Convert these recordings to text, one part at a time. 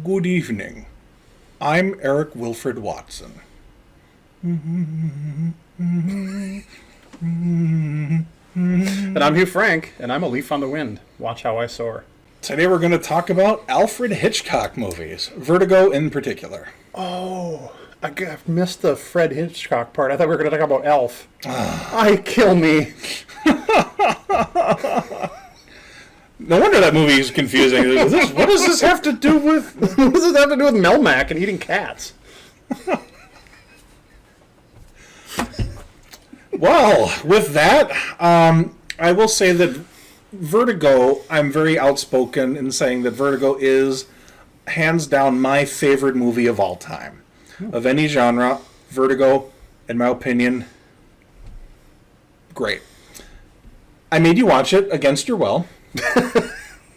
Good evening. I'm Eric Wilfred Watson. And I'm Hugh Frank, and I'm a leaf on the wind. Watch how I soar. Today we're going to talk about Alfred Hitchcock movies, Vertigo in particular. Oh, I missed the Fred Hitchcock part. I thought we were going to talk about Elf. I kill me. No wonder that movie is confusing. What does this have to do with... What does this have to do with Melmac and eating cats? Well, with that, I will say that Vertigo, I'm very outspoken in saying that Vertigo is, hands down, my favorite movie of all time. Of any genre, Vertigo, in my opinion, great. I made you watch it against your will,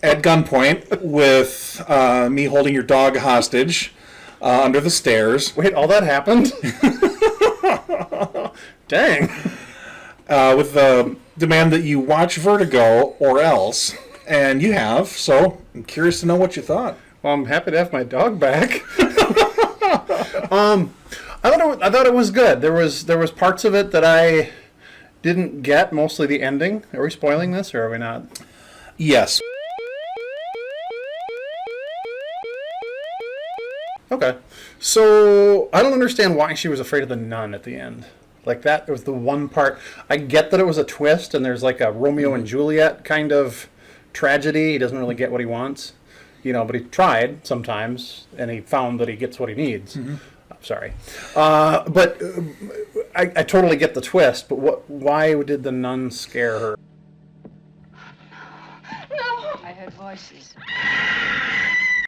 at gunpoint, with me holding your dog hostage under the stairs. Wait, all that happened? Dang. With the demand that you watch Vertigo or else, and you have, so I'm curious to know what you thought. Well, I'm happy to have my dog back. I thought it was good. There was parts of it that I didn't get, mostly the ending. Are we spoiling this, or are we not? Yes. Okay. So, I don't understand why she was afraid of the nun at the end. Like, that was the one part. I get that it was a twist, and there's like a Romeo and Juliet kind of tragedy. He doesn't really get what he wants, but he tried sometimes, and he found that he gets what he needs. I'm sorry. But I totally get the twist, but why did the nun scare her? No! I heard voices.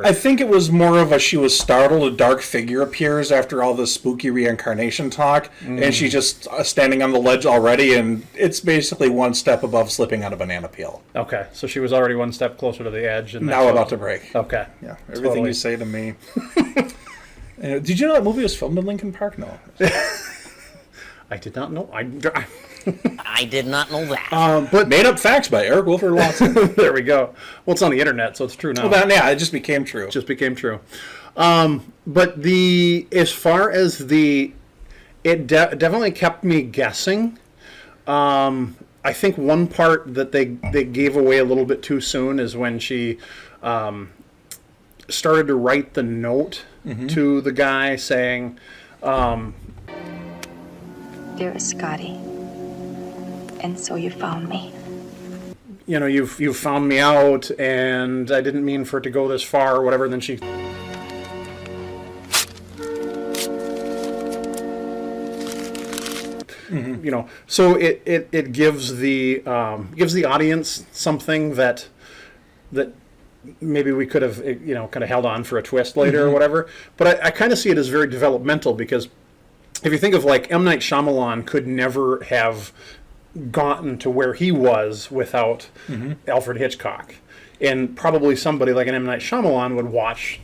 I think it was more of she was startled, a dark figure appears after all this spooky reincarnation talk, and she's just standing on the ledge already, and it's basically one step above slipping on a banana peel. Okay, so she was already one step closer to the edge. And now about to break. Okay. Yeah, everything you say to me. Did you know that movie was filmed in Lincoln Park? No. I did not know. I did not know that. But Made Up Facts by Eric Wilfred Watson. There we go. Well, it's on the internet, so it's true now. Well, it just became true. But as far as it definitely kept me guessing. I think one part that they gave away a little bit too soon is when she started to write the note to the guy saying, Dearest Scotty, and so you found me. You've found me out, and I didn't mean for it to go this far, or whatever. And then she, so it gives the audience something that maybe we could have kind of held on for a twist later or whatever. But I kind of see it as very developmental, because if you think of like M. Night Shyamalan could never have gotten to where he was without Alfred Hitchcock. And probably somebody like an M. Night Shyamalan would watch,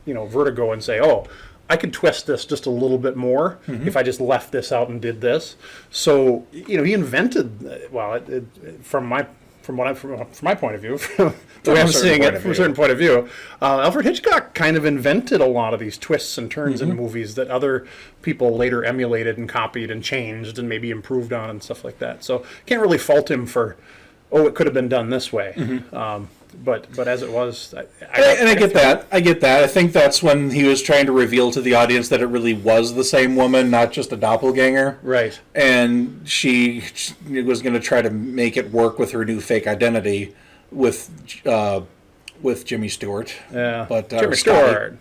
Vertigo and say, oh, I could twist this just a little bit more if I just left this out and did this. So, he invented, from my point of view, the way I'm seeing it from a certain point of view, Alfred Hitchcock kind of invented a lot of these twists and turns in movies that other people later emulated and copied and changed and maybe improved on and stuff like that. So can't really fault him for, it could have been done this way. But as it was, I get that. I think that's when he was trying to reveal to the audience that it really was the same woman, not just a doppelganger. Right. And she was going to try to make it work with her new fake identity with Jimmy Stewart. Yeah. But Jimmy Stewart.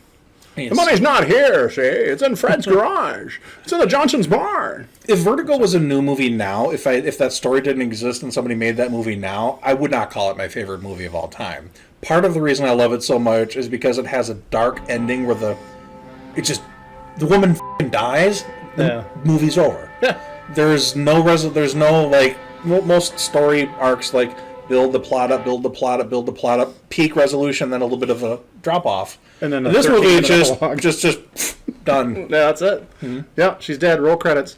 The money's not here, see? It's in Fred's garage. It's in the Johnson's barn. If Vertigo was a new movie now, if that story didn't exist and somebody made that movie now, I would not call it my favorite movie of all time. Part of the reason I love it so much is because it has a dark ending where the woman dies, the movie's over. Yeah. There's no most story arcs like build the plot up, peak resolution, then a little bit of a drop off. And then this movie just done. Yeah, that's it. Yeah, she's dead. Roll credits.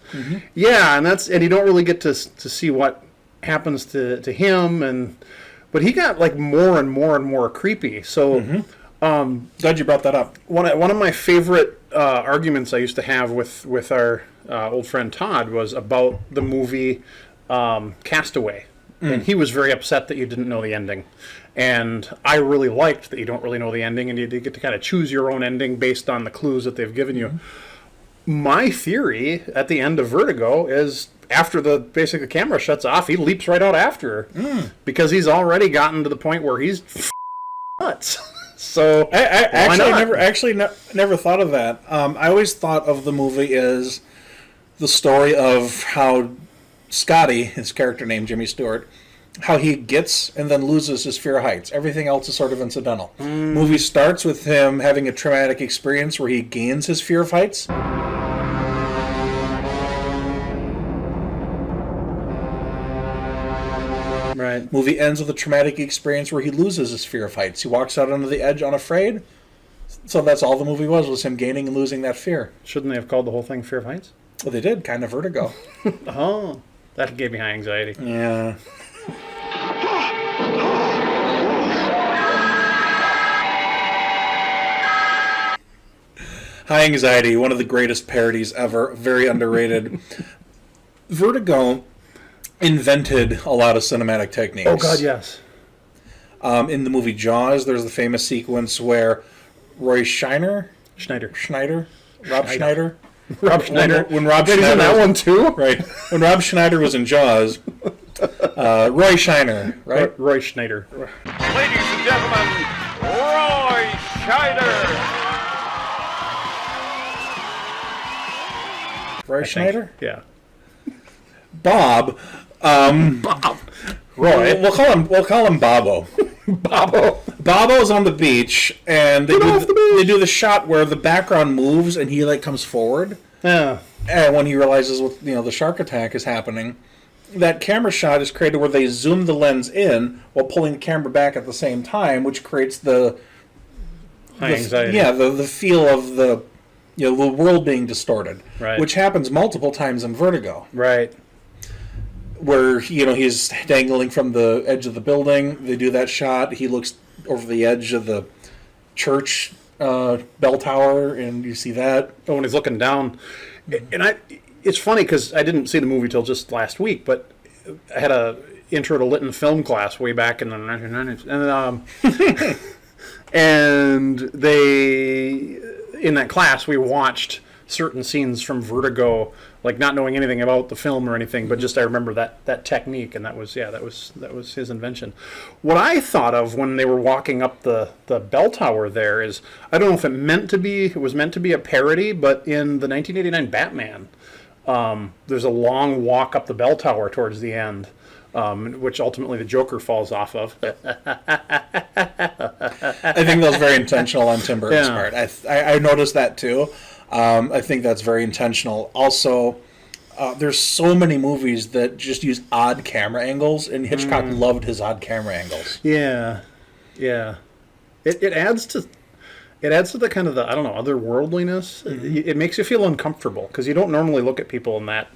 Yeah, and you don't really get to see what happens to him, but he got like more and more and more creepy. So Glad you brought that up. One of my favorite arguments I used to have with our old friend Todd was about the movie Castaway. And he was very upset that you didn't know the ending. And I really liked that you don't really know the ending and you get to kind of choose your own ending based on the clues that they've given you. My theory at the end of Vertigo is after the camera shuts off, he leaps right out after her. Because he's already gotten to the point where he's nuts. So I never thought of that. I always thought of the movie as the story of how Scotty, his character named Jimmy Stewart, how he gets and then loses his fear of heights. Everything else is sort of incidental. Movie starts with him having a traumatic experience where he gains his fear of heights. Right. Movie ends with a traumatic experience where he loses his fear of heights. He walks out onto the edge unafraid. So that's all the movie was him gaining and losing that fear. Shouldn't they have called the whole thing Fear of Heights? Well, they did, kind of Vertigo. Oh, that gave me high anxiety. Yeah. High Anxiety, one of the greatest parodies ever, very underrated. Vertigo invented a lot of cinematic techniques. Oh, God, yes. In the movie Jaws, there's the famous sequence where Rob Schneider? Rob Schneider. When Rob Schneider. In that one, too? Right. When Rob Schneider was in Jaws, Roy Scheider, right? Roy Schneider. Ladies and gentlemen, Roy Scheider. Roy Schneider? Yeah. Bob. Bob. Roy. We'll call him Bobo. Bobo's on the beach, and they do the shot where the background moves and he comes forward. Yeah. And when he realizes the shark attack is happening, that camera shot is created where they zoom the lens in while pulling the camera back at the same time, which creates the high anxiety. Yeah, the feel of the world being distorted, right. Which happens multiple times in Vertigo. Right. Where he's dangling from the edge of the building. They do that shot. He looks over the edge of the church bell tower, and you see that. Oh, when he's looking down, and it's funny because I didn't see the movie till just last week, but I had a intro to Lytton film class way back in the 1990s, and they in that class we watched certain scenes from Vertigo, not knowing anything about the film or anything, but just I remember that technique, and that was his invention. What I thought of when they were walking up the bell tower there is, I don't know if it was meant to be a parody, but in the 1989 Batman, there's a long walk up the bell tower towards the end, which ultimately the Joker falls off of. I think that was very intentional on Tim Burton's part. I noticed that too. I think that's very intentional. Also, there's so many movies that just use odd camera angles, and Hitchcock loved his odd camera angles. Yeah, yeah. It adds to the kind of the otherworldliness. It makes you feel uncomfortable because you don't normally look at people at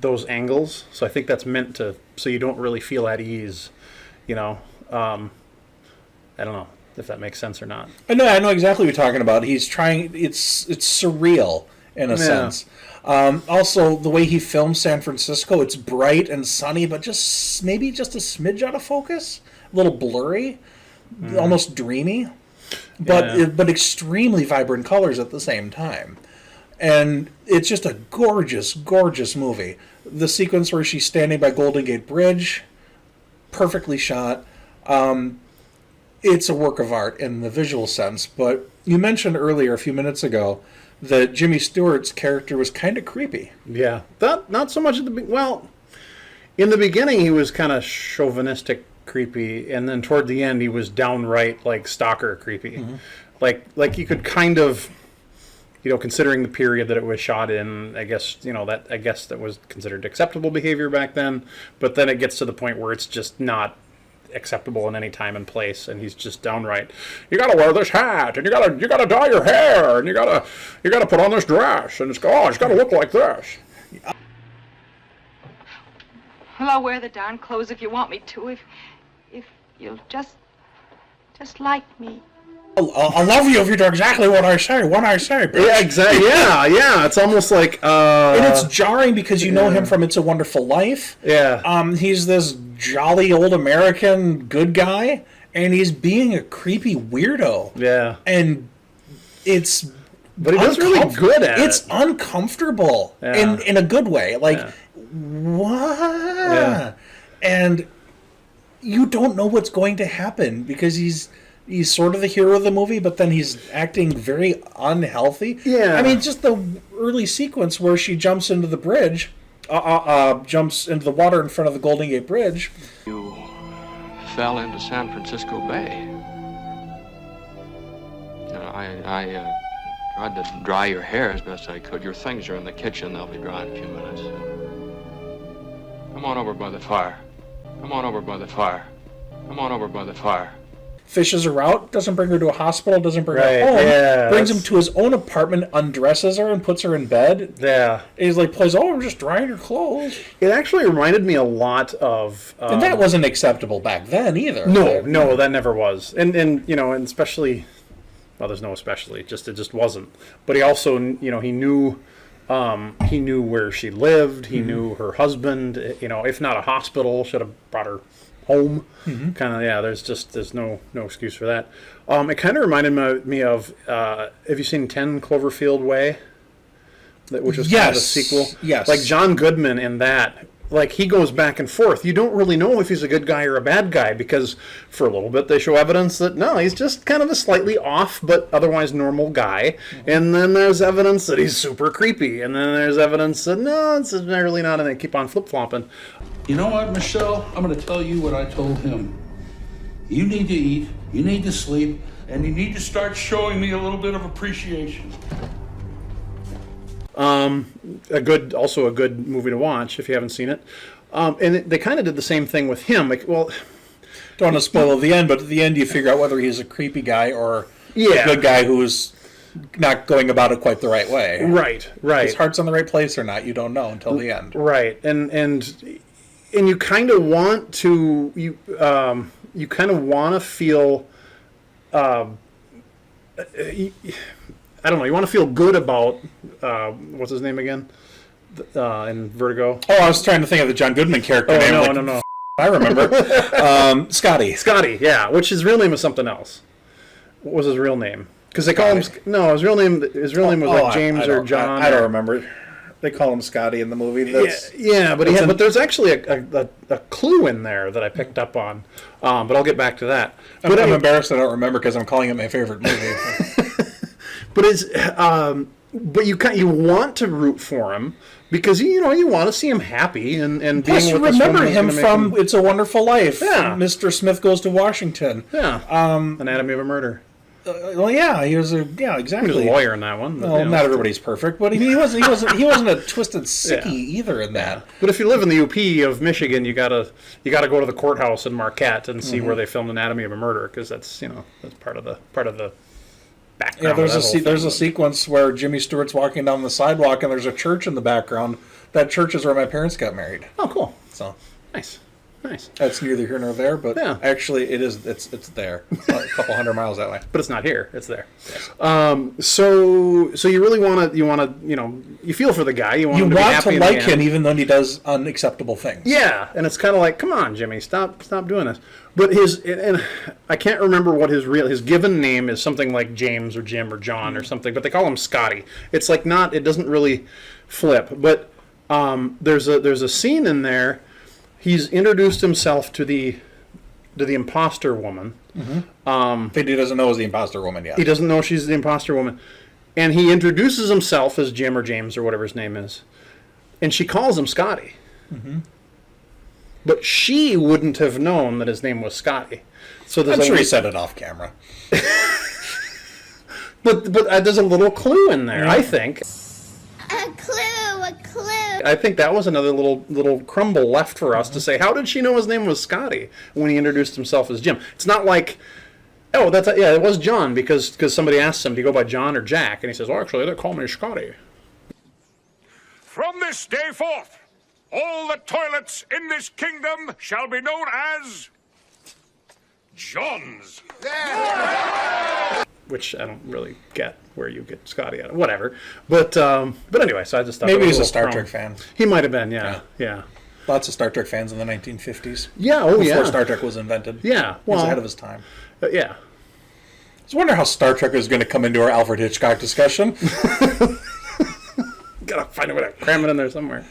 those angles. So I think that's meant so you don't really feel at ease. I don't know if that makes sense or not. I know exactly what you're talking about. He's trying. It's surreal in a sense. Also, the way he films San Francisco, it's bright and sunny, but maybe just a smidge out of focus, a little blurry, almost dreamy, but extremely vibrant colors at the same time. And it's just a gorgeous, gorgeous movie. The sequence where she's standing by Golden Gate Bridge, perfectly shot. It's a work of art in the visual sense, but you mentioned earlier, a few minutes ago, that Jimmy Stewart's character was kind of creepy. Yeah, not so much at in the beginning he was kind of chauvinistic creepy, and then toward the end he was downright stalker creepy. Like you could kind of, considering the period that it was shot in, I guess that was considered acceptable behavior back then, but then it gets to the point where it's just not acceptable in any time and place, and he's just downright, you gotta wear this hat, and you gotta dye your hair, and you gotta put on this dress, and it's gotta look like this. Well, I'll wear the darn clothes if you want me to, if you'll just like me. I'll love you if you do exactly what I say when I say, bitch. Yeah, exactly. Yeah. It's almost like. And it's jarring because you know him from It's a Wonderful Life. Yeah. He's this jolly old American good guy, and he's being a creepy weirdo. Yeah. And it's. But he does really good at it. It's uncomfortable in a good way. Like, what? Yeah. And you don't know what's going to happen because he's sort of the hero of the movie, but then he's acting very unhealthy. Yeah. I mean, just the early sequence where she jumps into the bridge, jumps into the water in front of the Golden Gate Bridge. You fell into San Francisco Bay. I tried to dry your hair as best I could. Your things are in the kitchen. They'll be dry in a few minutes. Come on over by the fire. Come on over by the fire. Come on over by the fire. Fishes her out, doesn't bring her to a hospital, doesn't bring Right, her home, yeah, brings him to his own apartment, undresses her, and puts her in bed. Yeah. And he's like, plays, I'm just drying your clothes. It actually reminded me a lot of. And that wasn't acceptable back then either. No, that never was. And and especially. Well, there's no especially. It just wasn't. But he also, he knew where she lived. He knew her husband. If not a hospital, should have brought her home. Kind of, there's no excuse for that. It kind of reminded me of. Have you seen 10 Cloverfield Way? Which was kind of a sequel. Yes. Like John Goodman in that. Like, he goes back and forth. You don't really know if he's a good guy or a bad guy because for a little bit they show evidence that, no, he's just kind of a slightly off but otherwise normal guy. And then there's evidence that he's super creepy. And then there's evidence that, no, it's really not, and they keep on flip-flopping. You know what, Michelle? I'm going to tell you what I told him. You need to eat, you need to sleep, and you need to start showing me a little bit of appreciation. Also a good movie to watch if you haven't seen it. They kind of did the same thing with him. Like, well, don't want to spoil the end, but at the end you figure out whether he's a creepy guy or a good guy who's not going about it quite the right way. Right. His heart's in the right place or not, you don't know until the end. Right, and you kind of want to you kind of want to feel. I don't know. You want to feel good about what's his name again in Vertigo? Oh, I was trying to think of the John Goodman character name. No. I remember. Scotty. Scotty, yeah. Which his real name is something else. What was his real name? Because they call him. No, his real name was like James or John. I don't remember. They call him Scotty in the movie. But there's actually a clue in there that I picked up on. But I'll get back to that. I'm embarrassed I don't remember because I'm calling it my favorite movie. But you want to root for him because you want to see him happy and Plus, being you with remember him from It's a Wonderful Life. Yeah. Mr. Smith Goes to Washington. Yeah. Anatomy of a Murder. He was exactly. He was a lawyer in that one. Well, not everybody's perfect, but he wasn't a twisted sickie either in that. But if you live in the UP of Michigan, you gotta go to the courthouse in Marquette and see where they filmed Anatomy of a Murder because that's part of the background. Yeah, there's a sequence where Jimmy Stewart's walking down the sidewalk and there's a church in the background. That church is where my parents got married. Oh, cool. So nice. That's neither here nor there, but actually it is. It's there. It's a couple hundred miles that way. But it's not here. It's there. Yes. So you really want to you feel for the guy. You want him to be happy to like him even though he does unacceptable things. Yeah, and it's kind of like, come on, Jimmy, stop doing this. But and I can't remember what his given name is. Something like James or Jim or John or something. But they call him Scotty. It's like it doesn't really flip. But there's a scene in there. He's introduced himself to the imposter woman. That he doesn't know is the imposter woman yet. He doesn't know she's the imposter woman. And he introduces himself as Jim or James or whatever his name is. And she calls him Scotty. But she wouldn't have known that his name was Scotty. So I'm sure he said it off camera. But there's a little clue in there, I think. A clue. I think that was another little crumble left for us to say, how did she know his name was Scotty when he introduced himself as Jim? It's not like, it was John because somebody asked him, do you go by John or Jack? And he says, actually, they call me Scotty. From this day forth, all the toilets in this kingdom shall be known as John's. which I don't really get where you get Scotty out of. Whatever. But anyway, so I just thought Maybe it was he's a little Star crumb. Trek fan. He might have been, yeah. Lots of Star Trek fans in the 1950s. Yeah, oh yeah. Before Star Trek was invented. Yeah, He was well, ahead of his time. Yeah. I was wondering how Star Trek is going to come into our Alfred Hitchcock discussion. Gotta find a way to cram it in there somewhere.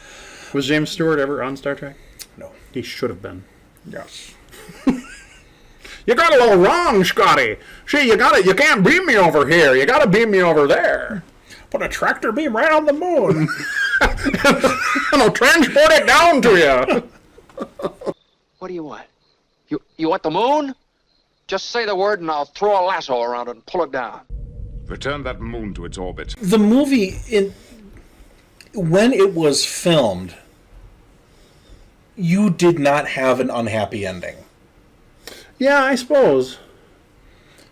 Was James Stewart ever on Star Trek? No. He should have been. Yes. You got a little wrong, Scotty. See, you can't beam me over here. You gotta beam me over there. Put a tractor beam right on the moon. And I'll transport it down to you. What do you want? You want the moon? Just say the word and I'll throw a lasso around it and pull it down. Return that moon to its orbit. The movie, when it was filmed, you did not have an unhappy ending. Yeah, I suppose.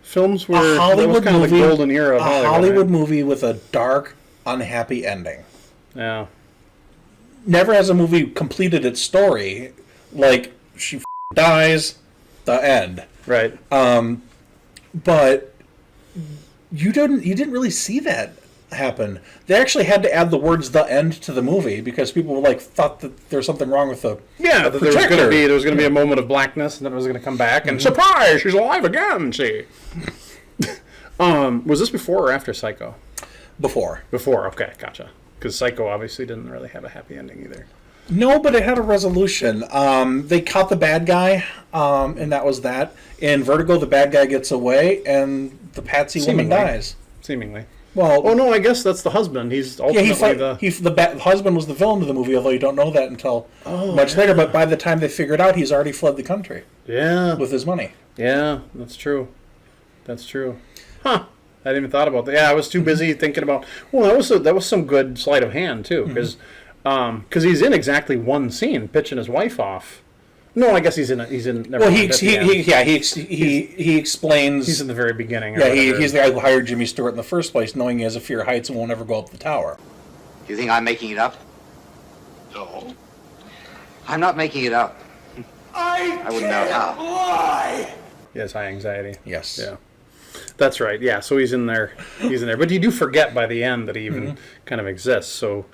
Films were A Hollywood that was kind movie, of the golden era of Hollywood. a Hollywood right? movie with a dark, unhappy ending. Yeah. Never has a movie completed its story. Like, she dies, the end. Right. But you didn't really see that happen. They actually had to add the words "the end" to the movie because people thought that there was something wrong with the Yeah, that there was going to be a moment of blackness, and then it was going to come back, and surprise, she's alive again. See. Was this before or after Psycho? before. Before, okay, gotcha. Because Psycho obviously didn't really have a happy ending either. No, but it had a resolution. They caught the bad guy, and that was that. In Vertigo, the bad guy gets away, and the Patsy woman dies. Seemingly. Well, oh no, I guess that's the husband. He's ultimately the husband was the villain of the movie, although you don't know that until much later. But by the time they figure it out, he's already fled the country. Yeah, with his money. Yeah, that's true. That's true. Huh? I hadn't even thought about that. Yeah, I was too busy thinking about. Well, that was some good sleight of hand too, because he's in exactly one scene, pitching his wife off. No, I guess he's in. Well, he explains. He's in the very beginning. Yeah, he's the guy who hired Jimmy Stewart in the first place, knowing he has a fear of heights and won't ever go up the tower. You think I'm making it up? No. I'm not making it up. I wouldn't know how. Lie. He has high anxiety. Yes. Yeah. That's right. Yeah. So he's in there. But you do forget by the end that he even kind of exists. So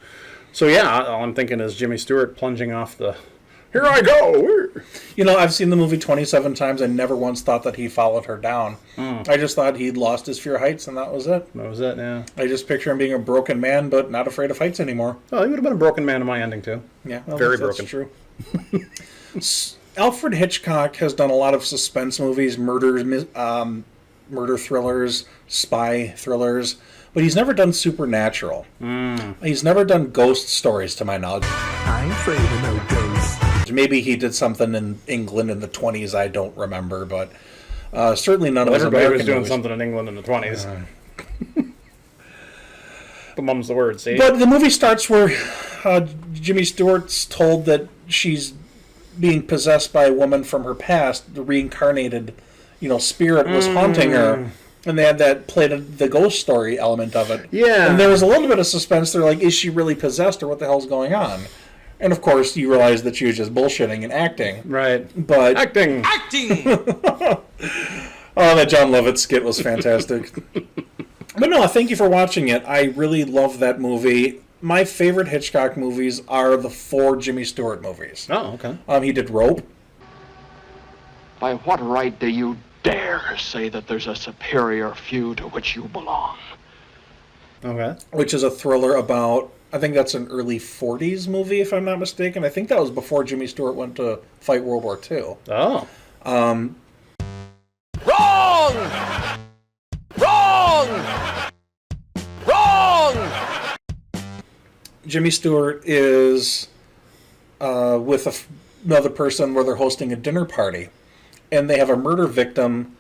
yeah. All I'm thinking is Jimmy Stewart plunging off the. Here I go! You know, I've seen the movie 27 times. I never once thought that he followed her down. I just thought he'd lost his fear of heights, and that was it. That was it, yeah. I just picture him being a broken man, but not afraid of heights anymore. Oh, he would have been a broken man in my ending, too. Yeah, well, very that's broken. True. Alfred Hitchcock has done a lot of suspense movies, murder thrillers, spy thrillers, but he's never done supernatural. He's never done ghost stories, to my knowledge. I ain't afraid of no ghosts. Maybe he did something in England in the 20s, I don't remember, but certainly none of his everybody American was doing movies. something in England in the 20s. The mum's the word, see? But the movie starts where Jimmy Stewart's told that she's being possessed by a woman from her past. The reincarnated, spirit was haunting her. And they had that played the ghost story element of it. Yeah. And there was a little bit of suspense. They're like, is she really possessed or what the hell's going on? And of course, you realize that she was just bullshitting and acting. Right. But Acting! Oh, that John Lovett skit was fantastic. But no, thank you for watching it. I really love that movie. My favorite Hitchcock movies are the 4 Jimmy Stewart movies. Oh, okay. He did Rope. By what right do you dare say that there's a superior few to which you belong? Okay. Which is a thriller about, I think that's an early 40s movie, if I'm not mistaken. I think that was before Jimmy Stewart went to fight World War II. Oh. Wrong! Wrong! Wrong! Jimmy Stewart is with another person where they're hosting a dinner party. And they have a murder victim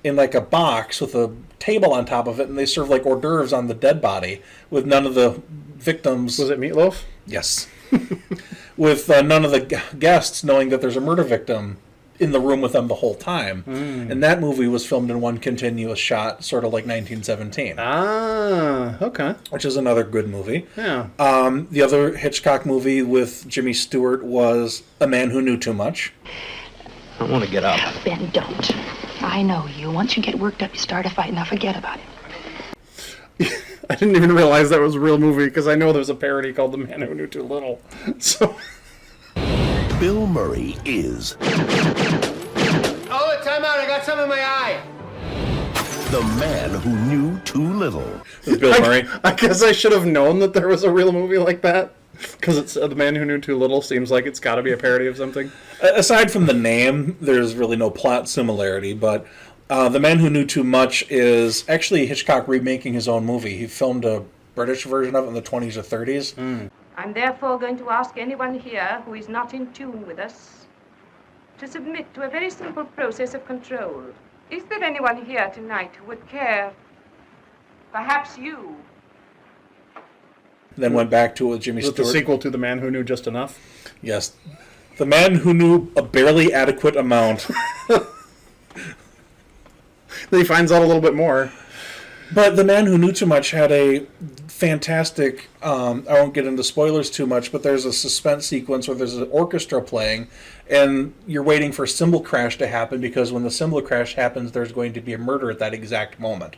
in like a box with a table on top of it, and they serve like hors d'oeuvres on the dead body with none of the victims. Was it Meatloaf? Yes. With none of the guests knowing that there's a murder victim in the room with them the whole time. And that movie was filmed in one continuous shot, sort of like 1917. Ah, okay. Which is another good movie. Yeah. The other Hitchcock movie with Jimmy Stewart was A Man Who Knew Too Much. I want to get up. Ben, don't. I know you. Once you get worked up, you start a fight. Now forget about it. I didn't even realize that was a real movie because I know there's a parody called The Man Who Knew Too Little. So Bill Murray is Oh, time out. I got some in my eye. the man who knew too little. Bill Murray. I guess I should have known that there was a real movie like that because it's The Man Who Knew Too Little seems like it's got to be a parody of something. Aside from the name, there's really no plot similarity, but The Man Who Knew Too Much is actually Hitchcock remaking his own movie. He filmed a British version of it in the 20s or 30s. I'm therefore going to ask anyone here who is not in tune with us to submit to a very simple process of control. Is there anyone here tonight who would care? Perhaps you. Then went back to it with Jimmy Is it Stewart. the sequel to The Man Who Knew Just Enough? Yes. The Man Who Knew a Barely Adequate Amount. Then he finds out a little bit more. But The Man Who Knew Too Much had a fantastic, I won't get into spoilers too much, but there's a suspense sequence where there's an orchestra playing, and you're waiting for a cymbal crash to happen, because when the cymbal crash happens, there's going to be a murder at that exact moment.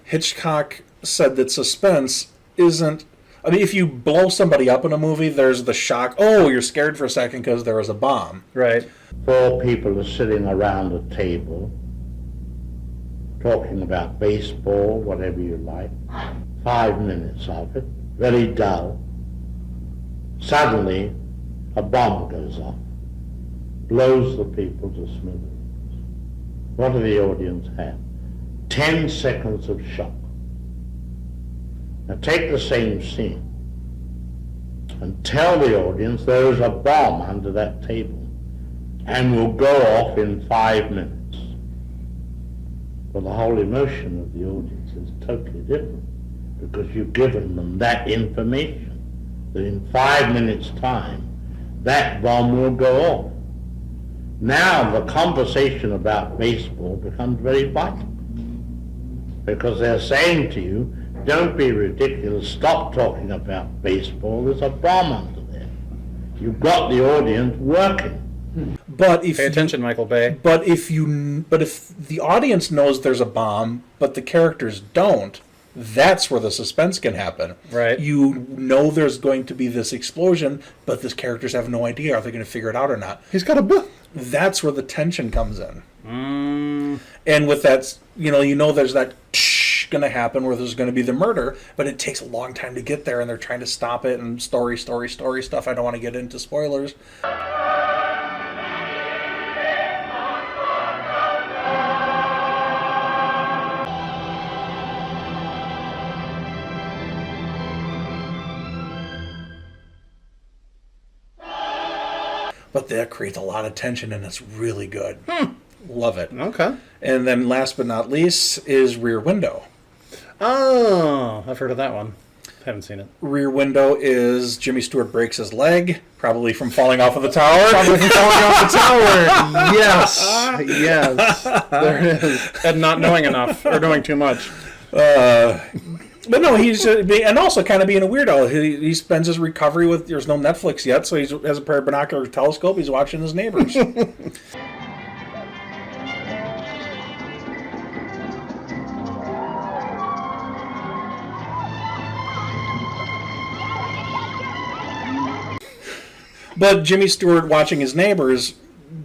Hitchcock said that suspense isn't... I mean, if you blow somebody up in a movie, there's the shock, oh, you're scared for a second because there was a bomb. Right. 4 people are sitting around a table, talking about baseball, whatever you like. 5 minutes of it, very dull. Suddenly, a bomb goes off, blows the people to smithereens. What do the audience have? 10 seconds of shock. Now take the same scene and tell the audience there is a bomb under that table and will go off in 5 minutes. Well, the whole emotion of the audience is totally different because you've given them that information that in 5 minutes' time that bomb will go off. Now the conversation about baseball becomes very vital because they're saying to you, don't be ridiculous, stop talking about baseball, there's a bomb under there. You've got the audience working. But if Pay attention, Michael Bay. But if the audience knows there's a bomb, but the characters don't, that's where the suspense can happen. Right. You know there's going to be this explosion, but the characters have no idea. Are they going to figure it out or not? He's got a book. That's where the tension comes in. And with that, you know there's that going to happen where there's going to be the murder, but it takes a long time to get there, and they're trying to stop it, and story stuff. I don't want to get into spoilers. But that creates a lot of tension, and it's really good. Love it. Okay. And then last but not least is Rear Window. Oh, I've heard of that one. Haven't seen it. Rear Window is Jimmy Stewart breaks his leg, probably from falling off of the tower. Probably from falling off the tower. Yes. Yes. There it is. And not knowing enough, or knowing too much. But no, he's and also kind of being a weirdo. He spends his recovery with, there's no Netflix yet, so he has a pair of binocular telescope. He's watching his neighbors. But Jimmy Stewart, watching his neighbors,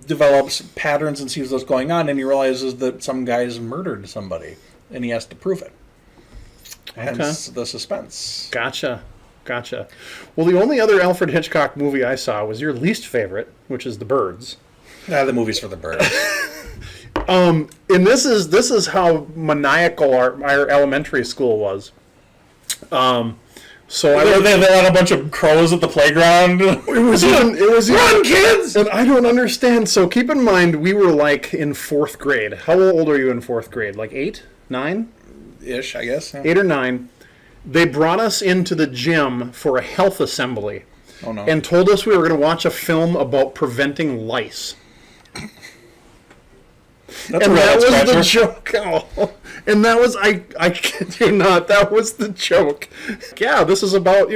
develops patterns and sees what's going on, and he realizes that some guy's murdered somebody, and he has to prove it. Hence the suspense. Gotcha. Well, the only other Alfred Hitchcock movie I saw was your least favorite, which is The Birds. The movie's for the birds. And this is how maniacal our elementary school was. So they had a bunch of crows at the playground. It was run, kids! And I don't understand. So keep in mind, we were like in 4th grade. How old are you in 4th grade? Like 8, 9? Ish, I guess. Yeah. 8 or 9. They brought us into the gym for a health assembly. Oh no! And told us we were going to watch a film about preventing lice. That's and a that red was scratcher. the joke. Oh. And that was, I kid you not, that was the joke. Yeah, this is about,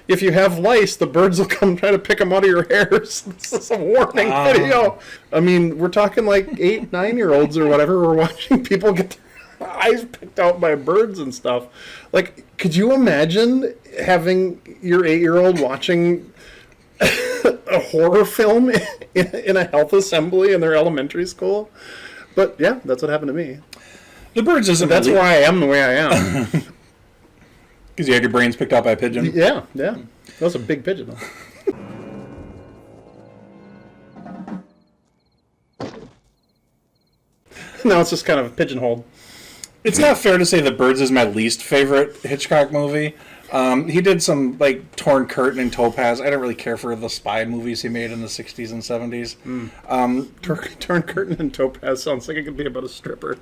if you have lice, the birds will come try to pick them out of your hairs. This is a warning video. I mean, we're talking like 8, 9-year-olds or whatever. We're watching people get their eyes picked out by birds and stuff. Like, could you imagine having your 8-year-old watching a horror film in a health assembly in their elementary school? But yeah, that's what happened to me. The birds isn't. That's why I am the way I am. Because you had your brains picked out by a pigeon. Yeah. That was a big pigeon, though. No, it's just kind of pigeonholed. It's not fair to say The Birds is my least favorite Hitchcock movie. He did some like Torn Curtain and Topaz. I didn't really care for the spy movies he made in the 60s and 70s. Torn Curtain and Topaz sounds like it could be about a stripper.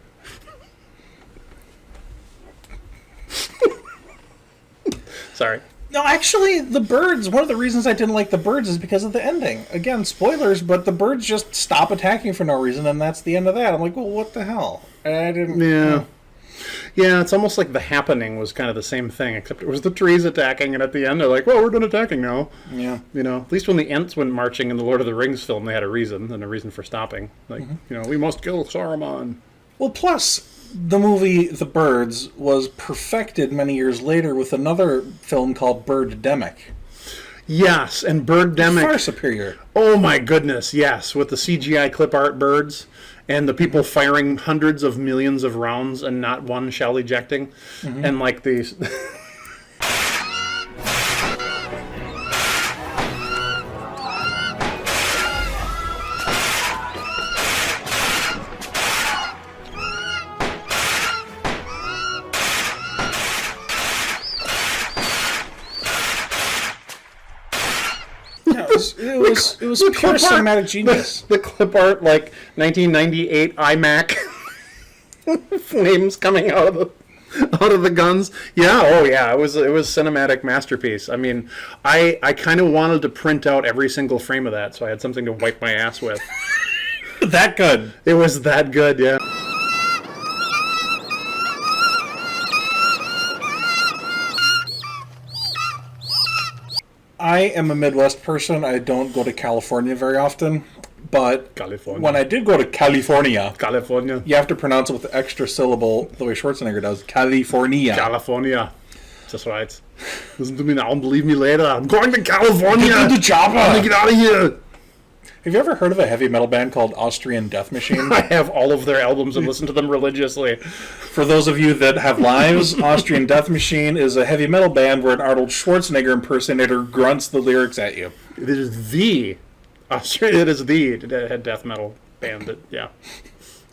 Sorry. No, actually, The Birds, one of the reasons I didn't like The Birds is because of the ending. Again, spoilers, but the birds just stop attacking for no reason, and that's the end of that. I'm like, well, what the hell? And I didn't... Yeah. Yeah, it's almost like The Happening was kind of the same thing, except it was the trees attacking, and at the end they're like, well, we're done attacking now. Yeah. At least when the Ents went marching in the Lord of the Rings film, they had a reason, and a reason for stopping. Like, we must kill Saruman. Well, plus, the movie The Birds was perfected many years later with another film called Birdemic. Yes, and Birdemic... Far superior. Oh my goodness, yes, with the CGI clip art birds and the people firing hundreds of millions of rounds and not one shell ejecting. And like these... It was pure cinematic genius. The clip art, like 1998 iMac flames coming out of the guns. Yeah, oh yeah, it was cinematic masterpiece. I mean, I kind of wanted to print out every single frame of that, so I had something to wipe my ass with. That good. It was that good, yeah. I am a Midwest person. I don't go to California very often. But when I did go to California, you have to pronounce it with the extra syllable the way Schwarzenegger does. California. California. That's right. Listen to me now and believe me later. I'm going to California. Get to the chopper. I'm gonna get out of here. Have you ever heard of a heavy metal band called Austrian Death Machine? I have all of their albums and listen to them religiously. For those of you that have lives, Austrian Death Machine is a heavy metal band where an Arnold Schwarzenegger impersonator grunts the lyrics at you. It is the death metal band that, yeah,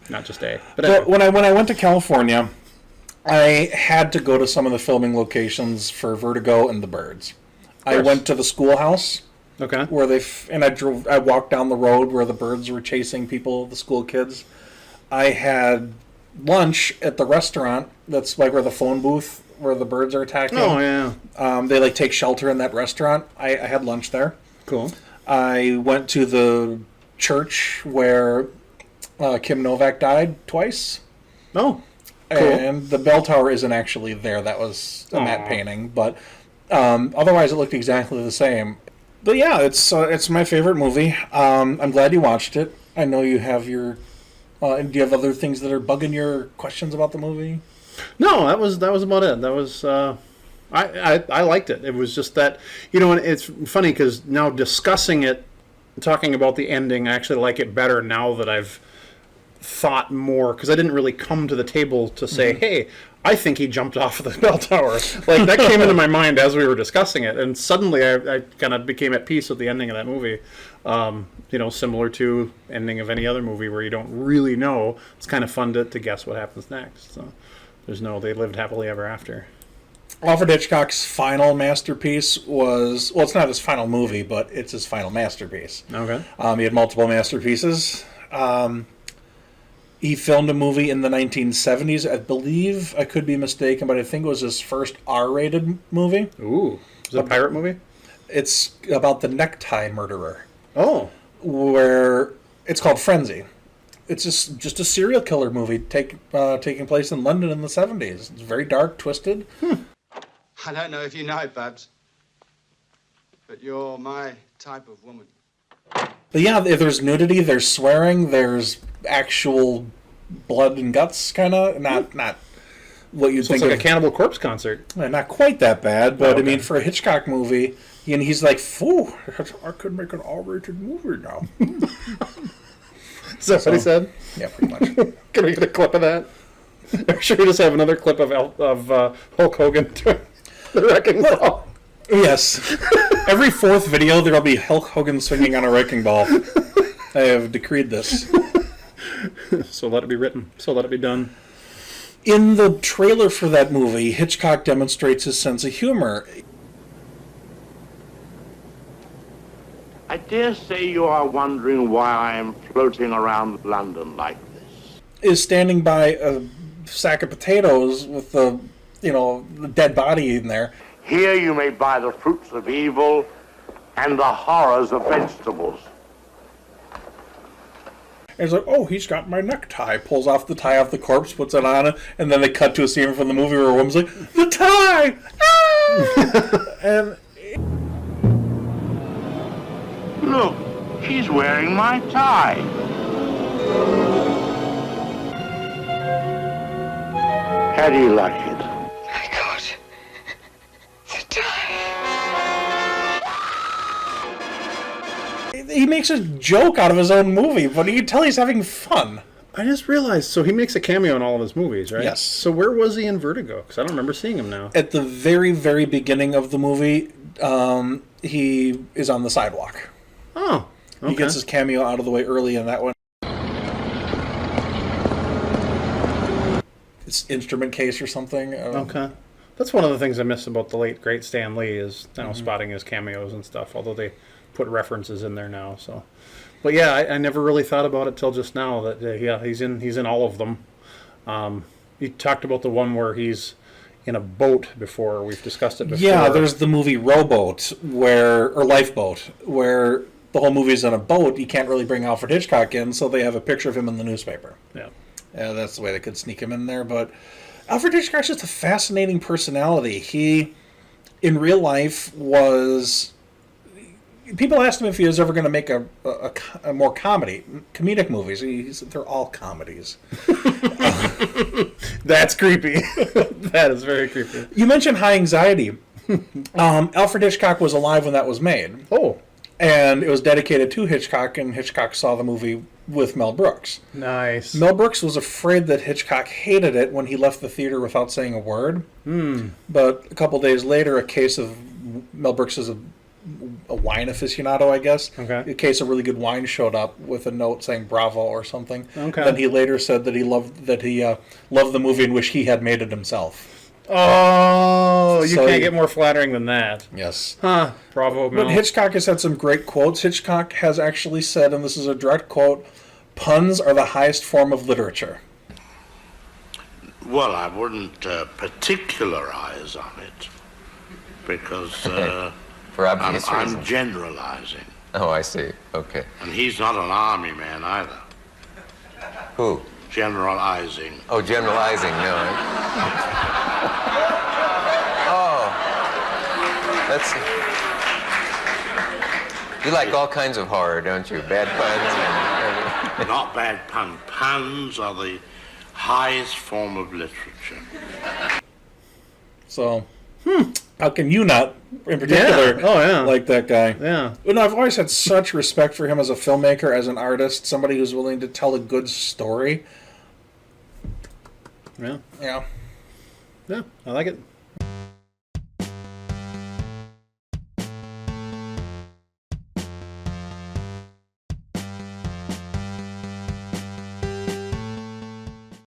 not just a. But anyway. when I went to California, I had to go to some of the filming locations for Vertigo and The Birds. I went to the schoolhouse. Okay. Where I walked down the road where the birds were chasing people, the school kids. I had lunch at the restaurant that's like where the phone booth where the birds are attacking. Oh yeah. They like take shelter in that restaurant. I had lunch there. Cool. I went to the church where Kim Novak died twice. Oh. Cool. And the bell tower isn't actually there. That was a matte painting, but otherwise it looked exactly the same. But yeah, it's my favorite movie. I'm glad you watched it. I know you have your. Do you have other things that are bugging your questions about the movie? No, that was about it. That was I liked it. It was just that and it's funny because now discussing it, talking about the ending, I actually like it better now that I've thought more because I didn't really come to the table to say, hey, I think he jumped off of the bell tower. Like, that came into my mind as we were discussing it, and suddenly I kind of became at peace with the ending of that movie. Similar to ending of any other movie where you don't really know. It's kind of fun to guess what happens next. So they lived happily ever after. Alfred Hitchcock's final masterpiece was, well, it's not his final movie, but it's his final masterpiece. Okay. He had multiple masterpieces. He filmed a movie in the 1970s. I believe, I could be mistaken, but I think it was his first R-rated movie. Ooh. Is it a pirate movie? It's about the necktie murderer. Oh. Where it's called Frenzy. It's just a serial killer movie taking place in London in the 70s. It's very dark, twisted. I don't know if you know, Babs, but you're my type of woman. But yeah, if there's nudity, there's swearing, there's actual blood and guts, kind of. Not what you'd think it's like of. a Cannibal Corpse concert. Not quite that bad, but okay. I mean, for a Hitchcock movie, and he's like, "Phew, I could make an R-rated movie now." Is that what he said? Yeah, pretty much. Can we get a clip of that? Or should we just have another clip of Hulk Hogan doing the wrecking ball? Yes. Every fourth video, there will be Hulk Hogan swinging on a wrecking ball. I have decreed this. So let it be written. So let it be done. In the trailer for that movie, Hitchcock demonstrates his sense of humor. I dare say you are wondering why I am floating around London like this. Is standing by a sack of potatoes with the dead body in there. Here you may buy the fruits of evil and the horrors of vegetables. And he's like, "Oh, he's got my necktie." Pulls off the tie off the corpse, puts it on, and then they cut to a scene from the movie where a woman's like, "The tie!" Ah! And look, she's wearing my tie. How do you like it? My God. The tie. he makes a joke out of his own movie, but you can tell he's having fun. I just realized, so he makes a cameo in all of his movies, right? Yes. So where was he in Vertigo? Because I don't remember seeing him now. At the very, very beginning of the movie, he is on the sidewalk. Oh, okay. He gets his cameo out of the way early in that one. It's instrument case or something. Okay. That's one of the things I miss about the late, great Stan Lee is now spotting his cameos and stuff, although they put references in there now. So, but yeah, I never really thought about it till just now that, he's in all of them. You talked about the one where he's in a boat before. We've discussed it before. Yeah, there's the movie Rowboat, or Lifeboat, where the whole movie's on a boat. You can't really bring Alfred Hitchcock in, so they have a picture of him in the newspaper. Yeah. That's the way they could sneak him in there. But Alfred Hitchcock's just a fascinating personality. He, in real life, was... People asked him if he was ever going to make a more comedic movies. He said they're all comedies. That's creepy. That is very creepy. You mentioned High Anxiety. Alfred Hitchcock was alive when that was made. Oh. And it was dedicated to Hitchcock, and Hitchcock saw the movie with Mel Brooks. Nice. Mel Brooks was afraid that Hitchcock hated it when he left the theater without saying a word. But a couple days later, a case of... Mel Brooks is a wine aficionado, I guess. Okay. A case of really good wine showed up with a note saying "Bravo" or something. Okay. Then he later said that he loved the movie and wish he had made it himself. Oh, you can't get more flattering than that. Yes. Huh. Bravo, Mel. But Hitchcock has had some great quotes. Hitchcock has actually said, and this is a direct quote, "Puns are the highest form of literature." Well, I wouldn't particularize on it because For obvious I'm reasons. generalizing. Oh, I see. Okay. And he's not an army man either. Who? Generalizing. Oh, generalizing. No. Oh. That's... You like all kinds of horror, don't you? Bad puns? Not bad pun. Puns are the highest form of literature. So, how can you not, in particular, like that guy? Yeah. And I've always had such respect for him as a filmmaker, as an artist, somebody who's willing to tell a good story. Yeah. Yeah. Yeah, I like it.